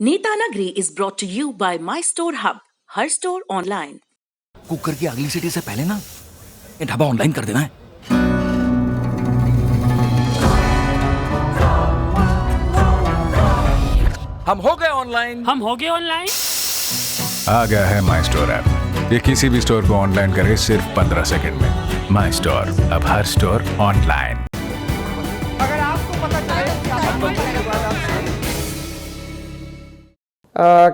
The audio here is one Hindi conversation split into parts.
नीता नगरी is brought to you by My Store Hub, her store online. Cooker की अगली सीटी से पहले ना ये ढाबा ऑनलाइन कर देना है। हम हो गए ऑनलाइन। आ गया है माई स्टोर ऐप। ये किसी भी स्टोर को ऑनलाइन करे सिर्फ 15 सेकंड में। माई स्टोर, अब हर स्टोर ऑनलाइन। अगर आपको पता चले कि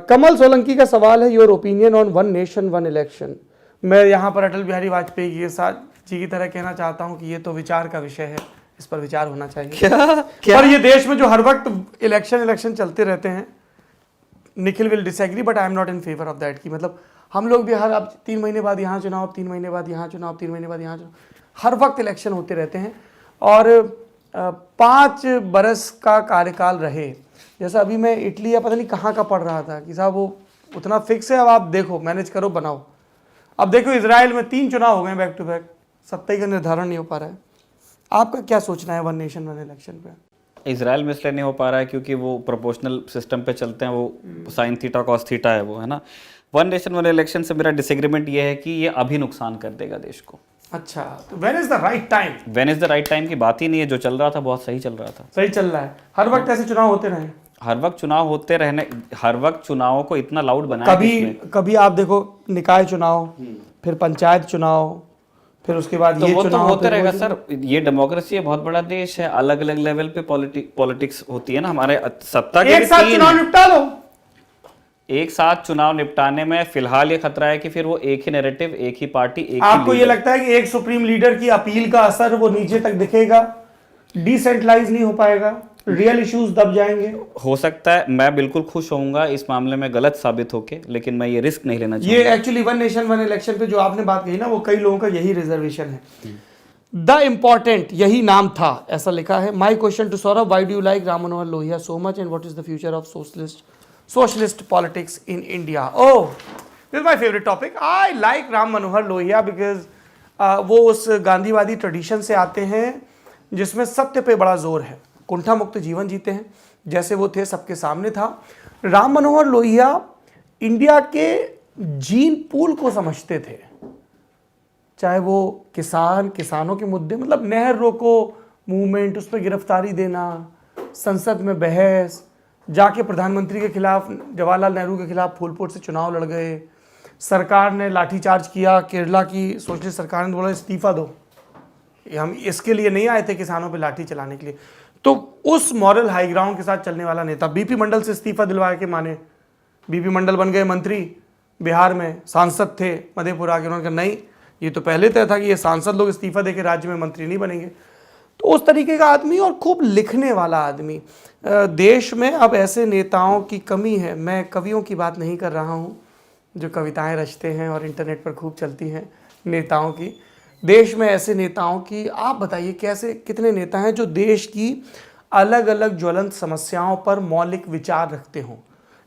कमल सोलंकी का सवाल है, your opinion on one nation one election. मैं यहाँ पर अटल बिहारी वाजपेयी के साथ जी की तरह कहना चाहता हूँ कि ये तो विचार का विषय है, इस पर विचार होना चाहिए। क्या? पर ये देश में जो हर वक्त इलेक्शन चलते रहते हैं, Nikhil will disagree but I am not in favour of that. की मतलब हम लोग भी अब 3 महीने बाद यहाँ चुनाव, 3 महीने बाद यहाँ चुनाव, 3 महीने बाद यहाँ चुनाव, हर वक्त इलेक्शन होते रहते हैं। और 5 बरस का कार्यकाल रहे, जैसा अभी मैं इटली या पता नहीं कहाँ का पढ़ रहा था कि साहब वो उतना फिक्स है, अब आप देखो मैनेज करो बनाओ। अब देखो इजराइल में 3 चुनाव हो गए बैक टू बैक, सत्ता का निर्धारण नहीं हो पा रहा है। आपका क्या सोचना है वन नेशन वन इलेक्शन पे? इजराइल में इसलिए नहीं हो पा रहा है क्योंकि वो प्रोपोर्शनल सिस्टम पे चलते हैं, वो साइन थीटा कॉस थीटा है वो, है ना। वन नेशन वन इलेक्शन से मेरा डिसएग्रीमेंट ये है कि ये अभी नुकसान कर देगा देश को। अच्छा, तो when is the right time? When is the right time की बात ही नहीं है, जो चल रहा था बहुत सही चल रहा था। सही चल रहा है, हर वक्त ऐसे चुनाव होते रहे, हर वक्त चुनाव होते रहने, हर वक्त चुनावों को इतना लाउड बनाया। कभी आप देखो निकाय चुनाव, फिर पंचायत चुनाव, फिर उसके बाद तो ये वो चुनाव तो होते रहेगा सर। ये डेमोक्रेसी है, बहुत बड़ा देश है, अलग अलग लेवल पे पॉलिटिक्स होती है ना। हमारे सत्ता के एक साथ चुनाव निपटा लो। एक साथ चुनाव निपटाने में फिलहाल ये खतरा है कि फिर वो एक ही नैरेटिव, एक ही पार्टी, एक आपको ये लगता है कि एक सुप्रीम लीडर की अपील का असर वो नीचे तक दिखेगा, डिसेंट्रलाइज नहीं हो पाएगा, रियल इश्यूज दब जाएंगे? हो सकता है, मैं बिल्कुल खुश होऊंगा इस मामले में गलत साबित होके, लेकिन मैं ये रिस्क नहीं लेना चाहूंगा। ये actually one nation one election पे जो आपने बात कही ना, वो कई लोगों का यही रिजर्वेशन है। द इम्पोर्टेंट यही नाम था, ऐसा लिखा है। My question to Saurabh, why do you like Ram Manohar Lohia so much and what is the future of socialist politics in India? Oh, this is my favorite topic. I like Ram Manohar Lohia because वो उस गांधीवादी ट्रेडिशन से आते हैं जिसमें सत्य पे बड़ा जोर है, कुंठा मुक्त जीवन जीते हैं, जैसे वो थे सबके सामने था। राम मनोहर लोहिया इंडिया के जीन पूल को समझते थे, चाहे वो किसानों के मुद्दे, मतलब नहर रोको मूवमेंट, उस पर गिरफ्तारी देना, संसद में बहस, जाके प्रधानमंत्री के खिलाफ, जवाहरलाल नेहरू के खिलाफ फूलपुर से चुनाव लड़ गए, सरकार ने लाठीचार्ज किया, केरला की सोशलिस्ट सरकार ने बोला इस्तीफा दो, हम इसके लिए नहीं आए थे किसानों पे लाठी चलाने के लिए। तो उस मॉरल हाई ग्राउंड के साथ चलने वाला नेता, बीपी मंडल से इस्तीफा दिलवा के माने, बीपी मंडल बन गए मंत्री, बिहार में सांसद थे, मधेपुरा के, उन्होंने कहा नहीं, ये तो पहले तय था कि ये सांसद लोग इस्तीफा देके राज्य में मंत्री नहीं बनेंगे। तो उस तरीके का आदमी और खूब लिखने वाला आदमी। देश में अब ऐसे नेताओं की कमी है। मैं कवियों की बात नहीं कर रहा हूँ जो कविताएं रचते हैं और इंटरनेट पर खूब चलती हैं, नेताओं की। देश में ऐसे नेताओं की आप बताइए, कैसे कितने नेता हैं जो देश की अलग अलग ज्वलंत समस्याओं पर मौलिक विचार रखते हों?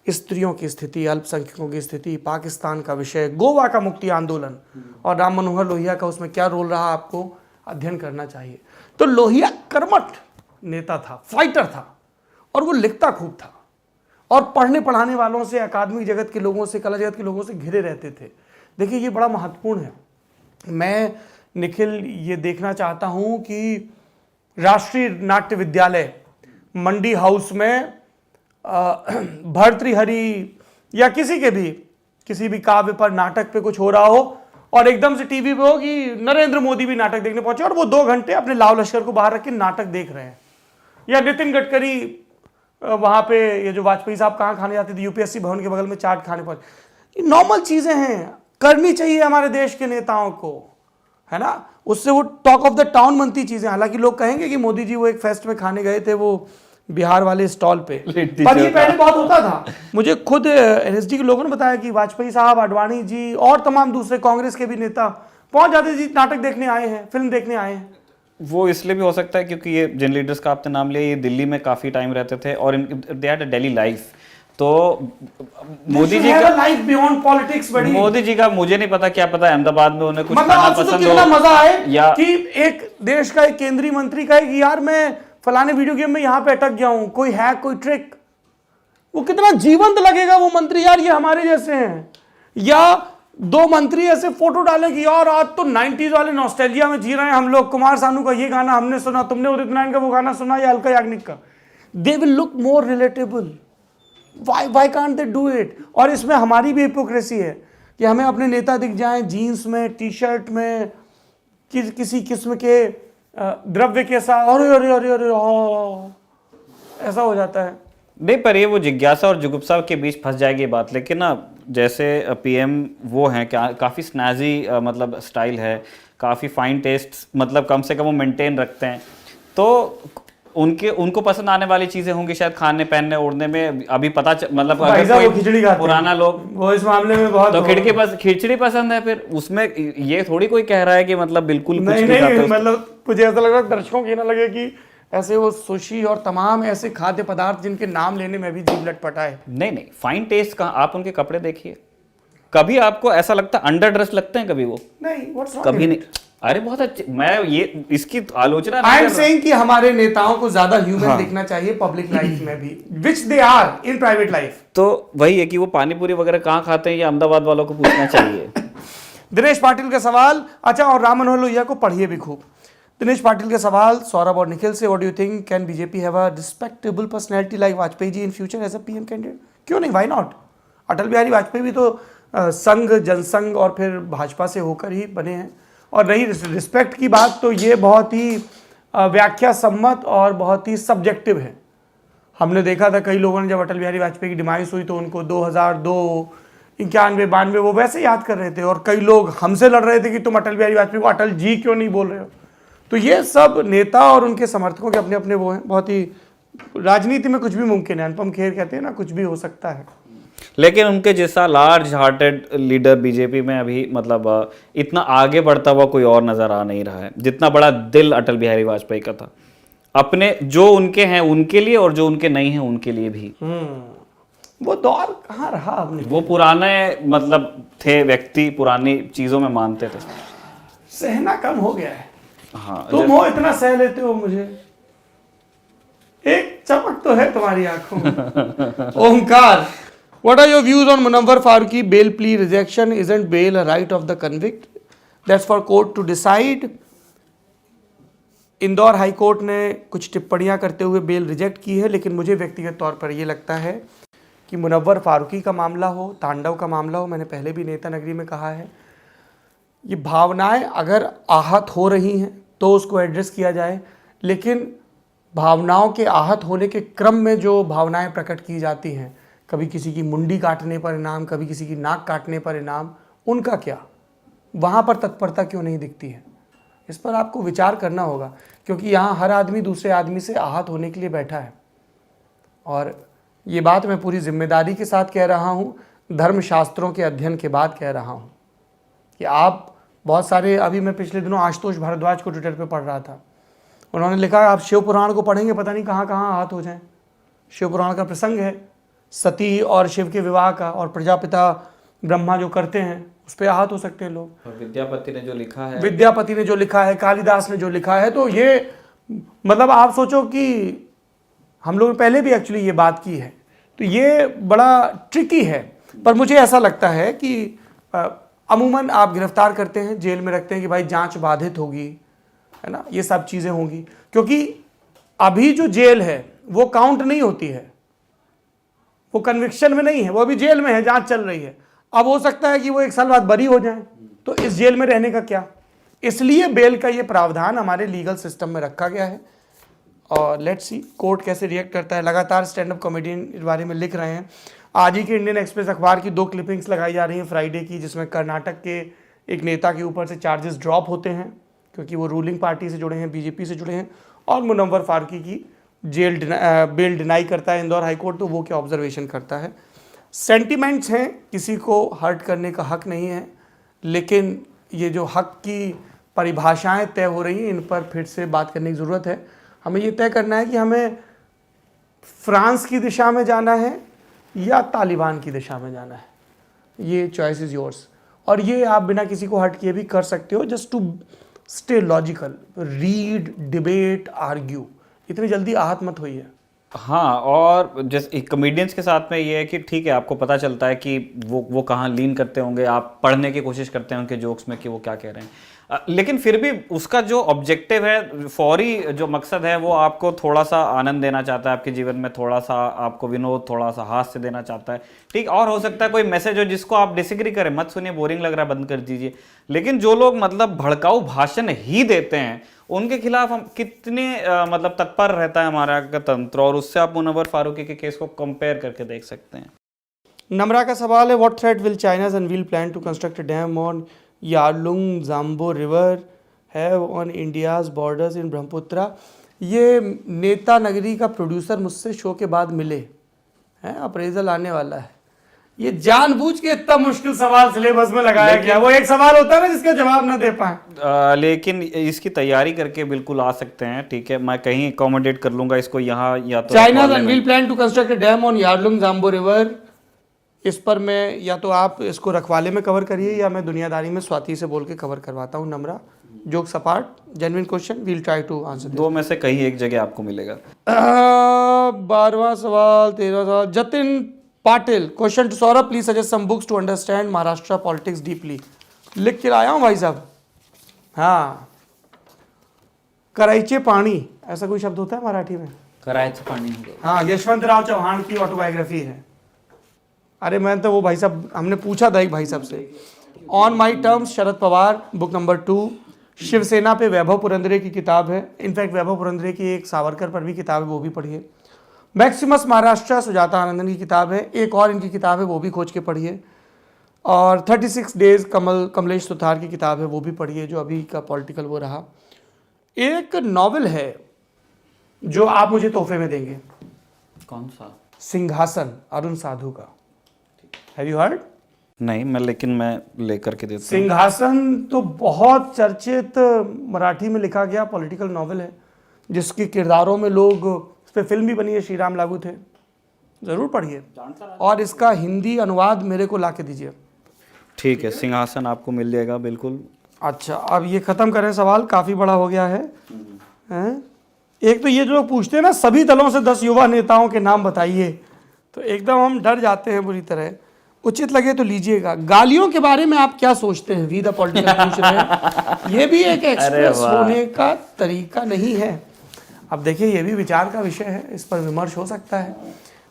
स्त्रियों की स्थिति, अल्पसंख्यकों की स्थिति, पाकिस्तान का विषय, गोवा का मुक्ति आंदोलन, और राम मनोहर लोहिया का उसमें क्या रोल रहा, आपको अध्ययन करना चाहिए। तो लोहिया कर्मठ नेता था, फाइटर था, और वो लिखता खूब था, और पढ़ने पढ़ाने वालों से, अकादमिक जगत के लोगों से, कला जगत के लोगों से घिरे रहते थे। देखिए ये बड़ा महत्वपूर्ण है। मैं निखिल ये देखना चाहता हूँ कि राष्ट्रीय नाट्य विद्यालय मंडी हाउस में भर्तृहरि या किसी भी काव्य पर, नाटक पे कुछ हो रहा हो, और एकदम से टीवी पे हो कि नरेंद्र मोदी भी नाटक देखने पहुंचे, और वो 2 घंटे अपने लाव लश्कर को बाहर रख के नाटक देख रहे हैं, या नितिन गडकरी वहां पे, ये जो वाजपेयी साहब कहाँ खाने जाते थे, यूपीएससी भवन के बगल में चाट खाने पहुंचे। ये नॉर्मल चीजें हैं, करनी चाहिए हमारे देश के नेताओं को, है ना। उससे वो टॉक ऑफ द टाउन बनती चीजें। हालांकि लोग कहेंगे कि मोदी जी वो एक फेस्ट में खाने गए थे, वो बिहार वाले स्टॉल पे, पर ये पहले बहुत होता था। मुझे खुद एनएसडी के लोगों ने बताया कि वाजपेयी साहब, आडवाणी जी और तमाम दूसरे कांग्रेस के भी नेता पहुंच जाते जी, नाटक देखने आए हैं, फिल्म देखने आए हैं। वो इसलिए भी हो सकता है क्योंकि ये जिन लीडर्स का आपने नाम लिया, ये दिल्ली में काफी टाइम रहते थे और they had a daily life. तो मोदी जी का लाइफ बियॉन्ड पॉलिटिक्स, बड़ी मोदी जी का मुझे नहीं पता, क्या पता अहमदाबाद में उन्हें कुछ मतलब खाना आपसे तो पसंद कितना हो, मजा आए या कि एक देश का एक केंद्रीय मंत्री कहे कि यार मैं फलाने वीडियो गेम में यहाँ पे अटक गया हूँ, कोई हैक, कोई ट्रिक। वो कितना जीवंत लगेगा वो मंत्री, यार ये हमारे जैसे हैं। या दो मंत्री ऐसे फोटो डाले कि यार आज तो 90s वाले नॉस्टैल्जिया में जी रहे हैं हम लोग, कुमार सानू का ये गाना हमने सुना, तुमने उदित नारायण का वो गाना सुना, या अलका याग्निक का। They will look more relatable. Why can't they do it? और इसमें हमारी भी हिपोक्रेसी है कि हमें अपने नेता दिख जाएं जीन्स में, टी शर्ट में, किसी किस्म के द्रव्य के साथ, अरे अरे अरे अरे ऐसा हो जाता है। नहीं, पर ये वो जिज्ञासा और जुगुप्सा के बीच फंस जाएगी ये बात। लेकिन ना जैसे पीएम वो हैं, काफ़ी स्नैजी मतलब स्टाइल है, काफ़ी फाइन टेस्ट, मतलब कम से कम वो मेंटेन रखते हैं, तो उनको पसंद आने वाली चीजें होंगी शायद खाने पहनने ओढ़ने में। अभी पता मतलब अगर कोई खिचड़ी खाते पुराना लोग वो इस मामले में बहुत, तो खिचड़ी पसंद है, फिर उसमें ये थोड़ी कोई कह रहा है कि मतलब बिल्कुल कुछ नहीं, मतलब मुझे ऐसा लग रहा है दर्शकों को ये ना लगे कि ऐसे वो सुशी और तमाम ऐसे खाद्य पदार्थ जिनके नाम लेने में भी जीभ लटपटा है। नहीं, फाइन टेस्ट का आप उनके कपड़े देखिए, कभी आपको ऐसा लगता है अंडर ड्रेस लगते हैं कभी वो? नहीं, कभी नहीं। अरे बहुत अच्छे, मैं ये इसकी आलोचना आई एम सेइंग कि हमारे नेताओं को ज्यादा ह्यूमन दिखना चाहिए पब्लिक लाइफ में भी, which they are in private life. तो वही है कि वो पानीपुरी वगैरह कहाँ खाते हैं, ये अहमदाबाद वालों को पूछना चाहिए। दिनेश पाटिल का सवाल, अच्छा, और राम मनोहर लोहिया को पढ़िए भी खूब। दिनेश पाटिल के सवाल सौरभ और निखिल से, what do you think, can BJP have a respectable personality like Vajpayee ji in future as a PM candidate? क्यों नहीं, व्हाई नॉट? अटल बिहारी वाजपेयी भी तो संघ, जनसंघ और फिर भाजपा से होकर ही बने हैं। और रही रिस्पेक्ट की बात, तो ये बहुत ही व्याख्या सम्मत और बहुत ही सब्जेक्टिव है। हमने देखा था कई लोगों ने जब अटल बिहारी वाजपेयी की डिमाइस हुई तो उनको 2002, 91, 92 वो वैसे याद कर रहे थे, और कई लोग हमसे लड़ रहे थे कि तुम अटल बिहारी वाजपेयी को अटल जी क्यों नहीं बोल रहे हो। तो ये सब नेता और उनके समर्थकों के अपने अपने वो हैं। बहुत ही, राजनीति में कुछ भी मुमकिन है, अनुपम खेर कहते हैं ना, कुछ भी हो सकता है। लेकिन उनके जैसा लार्ज हार्टेड लीडर बीजेपी में अभी मतलब इतना आगे बढ़ता हुआ कोई और नजर आ नहीं रहा है, जितना बड़ा दिल अटल बिहारी वाजपेयी का था, अपने जो उनके हैं उनके लिए और जो उनके नहीं हैं उनके लिए भी। वो दौर कहाँ रहा अपने? वो पुराने मतलब थे व्यक्ति, पुरानी चीजों में मानते थे। सहना कम हो गया है। हाँ, तुम हो इतना सह लेते हो मुझे, एक चमक तो है तुम्हारी आंखों में। Omkar, what are your views on Munawwar Faruqi bail plea rejection? Isn't bail a right of the convict? That's for court to decide. Indore high court ने कुछ टिप्पणियां करते हुए बेल रिजेक्ट की है, लेकिन मुझे व्यक्तिगत तौर पर यह लगता है कि मुनव्वर फारूकी का मामला हो, तांडव का मामला हो, मैंने पहले भी नेता नगरी में कहा है, ये भावनाएं अगर आहत हो रही हैं तो उसको एड्रेस किया जाए, लेकिन भावनाओं के आहत होने के क्रम में जो भावनाएं प्रकट की जाती हैं, कभी किसी की मुंडी काटने पर इनाम, कभी किसी की नाक काटने पर इनाम, उनका क्या, वहाँ पर तत्परता क्यों नहीं दिखती है? इस पर आपको विचार करना होगा, क्योंकि यहाँ हर आदमी दूसरे आदमी से आहत होने के लिए बैठा है। और ये बात मैं पूरी जिम्मेदारी के साथ कह रहा हूँ, धर्मशास्त्रों के अध्ययन के बाद कह रहा हूँ कि आप बहुत सारे, अभी मैं पिछले दिनों आशुतोष भारद्वाज को ट्विटर पे पढ़ रहा था, उन्होंने लिखा आप शिव पुराण को पढ़ेंगे पता नहीं कहाँ कहाँ आहत हो जाएं। शिव पुराण का प्रसंग है सती और शिव के विवाह का, और प्रजापिता ब्रह्मा जो करते हैं उस पर आहत हो सकते हैं लोग। और विद्यापति ने जो लिखा है, कालिदास ने जो लिखा है, तो ये मतलब आप सोचो कि हम लोगों ने पहले भी एक्चुअली ये बात की है, तो ये बड़ा ट्रिकी है। पर मुझे ऐसा लगता है कि अमूमन आप गिरफ्तार करते हैं, जेल में रखते हैं कि भाई जांच बाधित होगी, है ना, ये सब चीज़ें होंगी, क्योंकि अभी जो जेल है वो काउंट नहीं होती है, वो कन्विक्शन में नहीं है, वो अभी जेल में है, जांच चल रही है। अब हो सकता है कि वो 1 साल बाद बरी हो जाए, तो इस जेल में रहने का क्या? इसलिए बेल का ये प्रावधान हमारे लीगल सिस्टम में रखा गया है। और लेट्स सी कोर्ट कैसे रिएक्ट करता है। लगातार स्टैंड अप कॉमेडियन इस बारे में लिख रहे हैं। आज ही के इंडियन एक्सप्रेस अखबार की 2 क्लिपिंग्स लगाई जा रही हैं फ्राइडे की, जिसमें कर्नाटक के एक नेता के ऊपर से चार्जेस ड्रॉप होते हैं क्योंकि वो रूलिंग पार्टी से जुड़े हैं, बीजेपी से जुड़े हैं, और मुनव्वर फारूकी की बेल डिनाई करता है इंदौर हाईकोर्ट, तो वो क्या ऑब्जर्वेशन करता है। सेंटिमेंट्स हैं, किसी को हर्ट करने का हक नहीं है, लेकिन ये जो हक की परिभाषाएं तय हो रही हैं, इन पर फिर से बात करने की ज़रूरत है। हमें ये तय करना है कि हमें फ्रांस की दिशा में जाना है या तालिबान की दिशा में जाना है। ये चॉइस इज़ योर्स, और ये आप बिना किसी को हर्ट किए भी कर सकते हो, just to stay logical, read, debate, argue. इतनी जल्दी आहत मत होइए। हाँ, और जैसे कॉमेडियंस के साथ में ये है कि ठीक है, आपको पता चलता है कि वो कहाँ लीन करते होंगे, आप पढ़ने की कोशिश करते हैं उनके जोक्स में कि वो क्या कह रहे हैं, लेकिन फिर भी उसका जो ऑब्जेक्टिव है, फौरी जो मकसद है, वो आपको थोड़ा सा आनंद देना चाहता है, आपके जीवन में थोड़ा सा आपको विनोद, थोड़ा सा हास्य देना चाहता है, ठीक। और हो सकता है कोई मैसेज हो जिसको आप डिसएग्री करें, मत सुनिए, बोरिंग लग रहा है, बंद कर दीजिए। लेकिन जो लोग मतलब भड़काऊ भाषण ही देते हैं, उनके खिलाफ हम कितने मतलब तत्पर रहता है हमारा तंत्र, और उससे आप मुनव्वर फारूकी के केस को कंपेयर करके देख सकते हैं। नम्रा का सवाल है, what threat will China's unveil plan to construct a dam on Yarlung Zangbo river have on India's borders in Brahmaputra. ये नेता नगरी का प्रोड्यूसर मुझसे शो के बाद मिले हैं, अप्रेजल आने वाला है। ये जानबूझ के इतना मुश्किल सवाल सिलेबस में लगाया गया। वो एक सवाल होता है ना जिसका जवाब ना दे पाए, लेकिन इसकी तैयारी करके बिल्कुल आ सकते हैं, ठीक है। मैं कहीं अकोमोडेट कर लूंगा इसको यहाँ, या तो China's unveil plan to construct a dam on Yarlung Zangbo river. इस पर मैं या तो आप इसको रखवाले में कवर करिए या मैं दुनियादारी में स्वाति से बोल के कवर करवाता हूँ। Namra, jokes apart, genuine question, will try to answer. दो में से कहीं एक जगह आपको मिलेगा। 12वां सवाल, 13वां सवाल, Jatin Patil, question to Saurabh, please suggest some books to understand Maharashtra politics deeply. लिख के लाया हूँ भाई साहब। हाँ, कराइचे पानी, ऐसा कोई शब्द होता है मराठी में? कराइचे पानी। हाँ, यशवंतराव चौहान की ऑटोबायोग्राफी है। अरे मैं तो वो भाई साहब, हमने पूछा था एक भाई साहब से। On my terms Sharad Pawar, book number 2। Shiv Sena पे वैभव पुरंदरे की किताब है। इनफैक्ट वैभव पुरंदरे की एक सावरकर पर भी किताब है, वो भी पढ़िए। मैक्सिमस महाराष्ट्र, सुजाता आनंदन की किताब है। एक और इनकी किताब है, वो भी खोज के पढ़िए। और 36 डेज कमलेश सुथार की किताब है, वो भी पढ़िए, जो अभी का पॉलिटिकल वो रहा। एक नॉवेल है जो आप मुझे तोहफे में देंगे। कौन सा? सिंहासन, अरुण साधु का। Have you heard? नहीं, लेकिन मैं लेकर के देता हूं। सिंहासन तो बहुत चर्चित मराठी में लिखा गया पॉलिटिकल नॉवेल है, जिसके किरदारों में लोग, इस पर फिल्म भी बनी है, श्री राम लागू थे। जरूर पढ़िए, और इसका हिंदी अनुवाद मेरे को ला के दीजिए। ठीक है, सिंहासन आपको मिल जाएगा, बिल्कुल। अच्छा, अब ये खत्म करें, सवाल काफी बड़ा हो गया है। हैं? एक तो ये जो लोग पूछते हैं ना, सभी दलों से 10 युवा नेताओं के नाम बताइए, तो एकदम हम डर जाते हैं बुरी तरह। उचित लगे तो लीजिएगा। गालियों के बारे में आप क्या सोचते हैं? वी द पॉलिटिकल पूछ रहे हैं। ये भी एक एक्सप्रेस होने का तरीका नहीं है। अब देखिए, ये भी विचार का विषय है, इस पर विमर्श हो सकता है।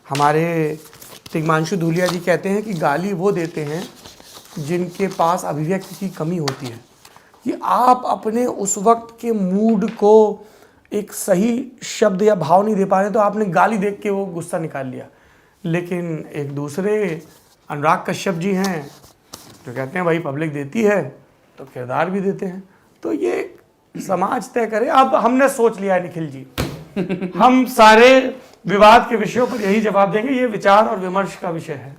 हमारे तिग्मांशु धूलिया जी कहते हैं कि गाली वो देते हैं जिनके पास अभिव्यक्ति की कमी होती है, कि आप अपने उस वक्त के मूड को एक सही शब्द या भाव नहीं दे पा रहे, तो आपने गाली देख के वो गुस्सा निकाल लिया। लेकिन एक दूसरे अनुराग कश्यप जी हैं जो कहते हैं भाई पब्लिक देती है तो किरदार भी देते हैं। तो ये समाज तय करे। अब हमने सोच लिया है निखिल जी, हम सारे विवाद के विषयों पर यही जवाब देंगे। ये विचार और विमर्श का विषय है।